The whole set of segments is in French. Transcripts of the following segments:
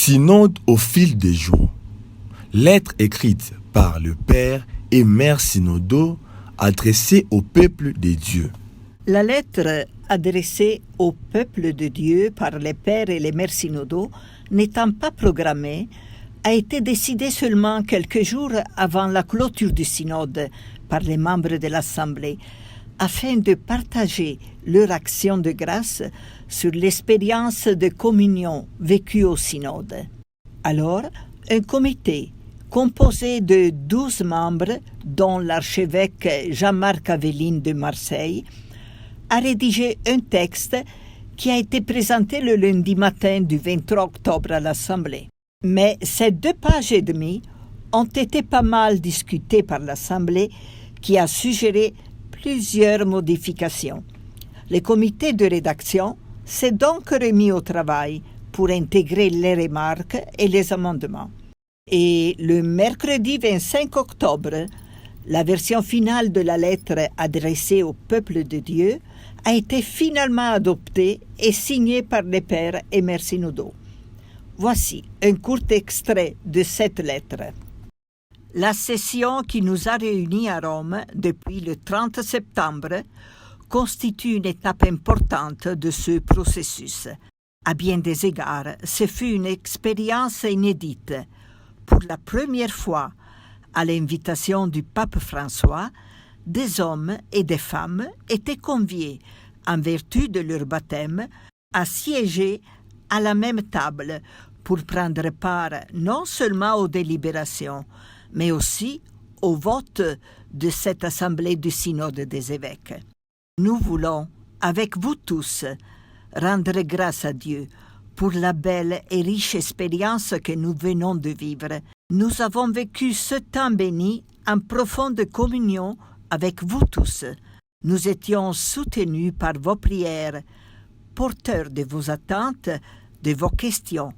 Synode au fil des jours. Lettre écrite par le Père et Mère synodaux adressée au peuple de Dieu. La lettre adressée au peuple de Dieu par les pères et les mères synodaux, n'étant pas programmée, a été décidée seulement quelques jours avant la clôture du synode par les membres de l'Assemblée, afin de partager leur action de grâce sur l'expérience de communion vécue au synode. Alors, un comité composé de 12 membres, dont l'archevêque Jean-Marc Aveline de Marseille, a rédigé un texte qui a été présenté le lundi matin du 23 octobre à l'Assemblée. Mais ces 2 pages et demie ont été pas mal discutées par l'Assemblée qui a suggéré plusieurs modifications. Le comité de rédaction s'est donc remis au travail pour intégrer les remarques et les amendements. Et le mercredi 25 octobre, la version finale de la lettre adressée au peuple de Dieu a été finalement adoptée et signée par les pères et mères synodaux. Voici un court extrait de cette lettre. La session qui nous a réunis à Rome depuis le 30 septembre constitue une étape importante de ce processus. À bien des égards, ce fut une expérience inédite. Pour la première fois, à l'invitation du pape François, des hommes et des femmes étaient conviés, en vertu de leur baptême, à siéger à la même table pour prendre part non seulement aux délibérations, mais aussi au vote de cette assemblée du synode des évêques. Nous voulons, avec vous tous, rendre grâce à Dieu pour la belle et riche expérience que nous venons de vivre. Nous avons vécu ce temps béni en profonde communion avec vous tous. Nous étions soutenus par vos prières, porteurs de vos attentes, de vos questions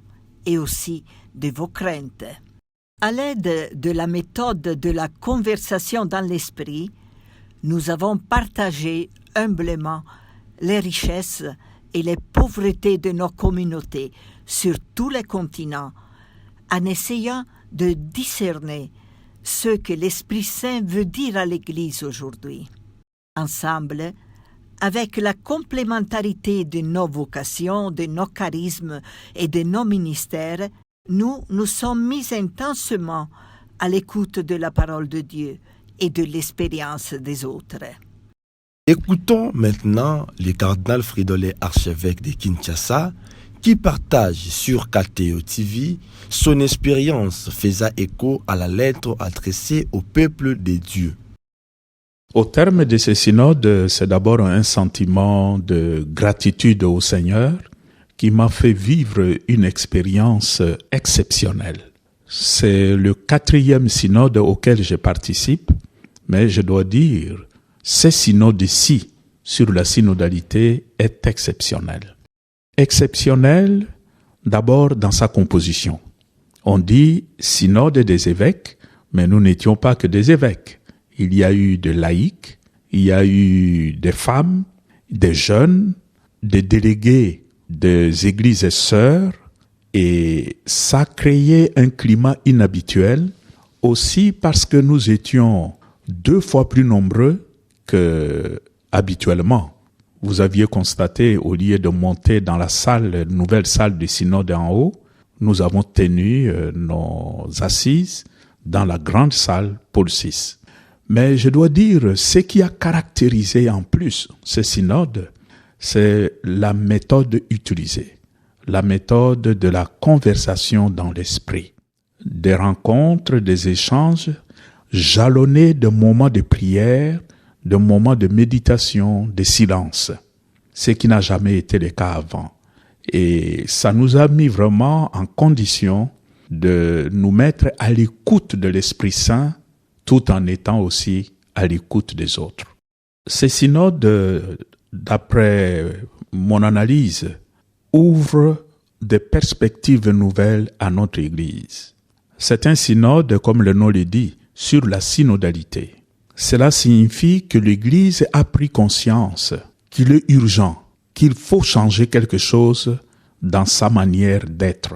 et aussi de vos craintes. À l'aide de la méthode de la conversation dans l'esprit, nous avons partagé humblement les richesses et les pauvretés de nos communautés sur tous les continents, en essayant de discerner ce que l'Esprit Saint veut dire à l'Église aujourd'hui. Ensemble, avec la complémentarité de nos vocations, de nos charismes et de nos ministères, nous nous sommes mis intensement à l'écoute de la parole de Dieu et de l'expérience des autres. Écoutons maintenant le cardinal Fridolin, archevêque de Kinshasa, qui partage sur KTO TV son expérience faisant écho à la lettre adressée au peuple de Dieu. Au terme de ce synode, c'est d'abord un sentiment de gratitude au Seigneur qui m'a fait vivre une expérience exceptionnelle. C'est le 4e synode auquel je participe, mais je dois dire, ce synode-ci sur la synodalité est exceptionnel. Exceptionnel d'abord dans sa composition. On dit synode des évêques, mais nous n'étions pas que des évêques. Il y a eu des laïcs, il y a eu des femmes, des jeunes, des délégués des églises et sœurs, et ça créait un climat inhabituel, aussi parce que nous étions 2 fois plus nombreux que habituellement. Vous aviez constaté, au lieu de monter dans la salle, nouvelle salle du synode en haut, nous avons tenu nos assises dans la grande salle Paul VI. Mais je dois dire, ce qui a caractérisé en plus ce synode, c'est la méthode utilisée, la méthode de la conversation dans l'esprit, des rencontres, des échanges, jalonnés de moments de prière, de moments de méditation, de silence, ce qui n'a jamais été le cas avant. Et ça nous a mis vraiment en condition de nous mettre à l'écoute de l'Esprit Saint, tout en étant aussi à l'écoute des autres. Ce synode, d'après mon analyse, ouvre des perspectives nouvelles à notre Église. C'est un synode, comme le nom le dit, sur la synodalité. Cela signifie que l'Église a pris conscience qu'il est urgent, qu'il faut changer quelque chose dans sa manière d'être.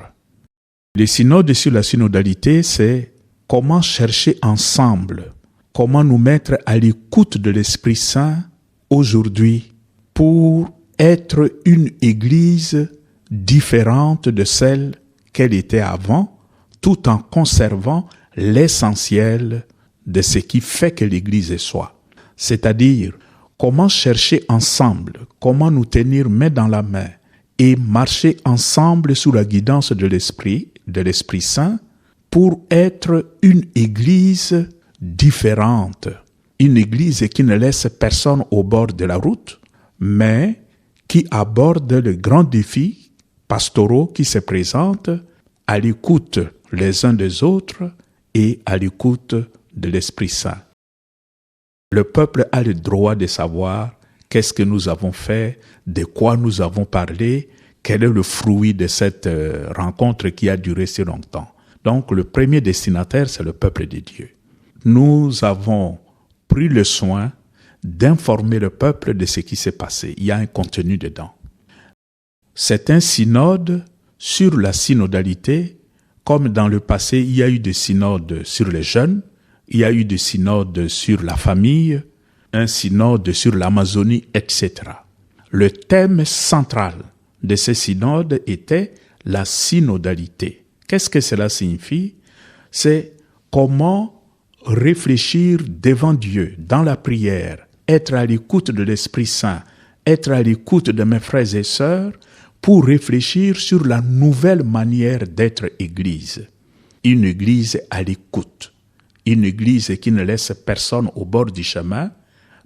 Les synodes sur la synodalité, c'est comment chercher ensemble, comment nous mettre à l'écoute de l'Esprit Saint aujourd'hui pour être une Église différente de celle qu'elle était avant, tout en conservant l'essentiel de ce qui fait que l'Église soit. C'est-à-dire, comment chercher ensemble, comment nous tenir main dans la main et marcher ensemble sous la guidance de l'Esprit Saint pour être une Église différente. Une Église qui ne laisse personne au bord de la route, mais qui aborde les grands défis pastoraux qui se présentent à l'écoute les uns des autres et à l'écoute de l'Esprit Saint. Le peuple a le droit de savoir qu'est-ce que nous avons fait, de quoi nous avons parlé, quel est le fruit de cette rencontre qui a duré si longtemps. Donc le premier destinataire, c'est le peuple de Dieu. Nous avons pris le soin d'informer le peuple de ce qui s'est passé. Il y a un contenu dedans. C'est un synode sur la synodalité, comme dans le passé, il y a eu des synodes sur les jeunes, il y a eu des synodes sur la famille, un synode sur l'Amazonie, etc. Le thème central de ces synodes était la synodalité. Qu'est-ce que cela signifie? C'est comment réfléchir devant Dieu, dans la prière, être à l'écoute de l'Esprit Saint, être à l'écoute de mes frères et sœurs, pour réfléchir sur la nouvelle manière d'être Église. Une Église à l'écoute. Une Église qui ne laisse personne au bord du chemin,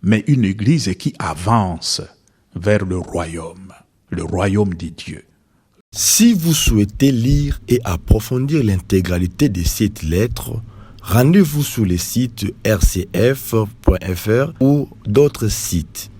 mais une Église qui avance vers le royaume de Dieu. Si vous souhaitez lire et approfondir l'intégralité de cette lettre, rendez-vous sur le site rcf.fr ou d'autres sites.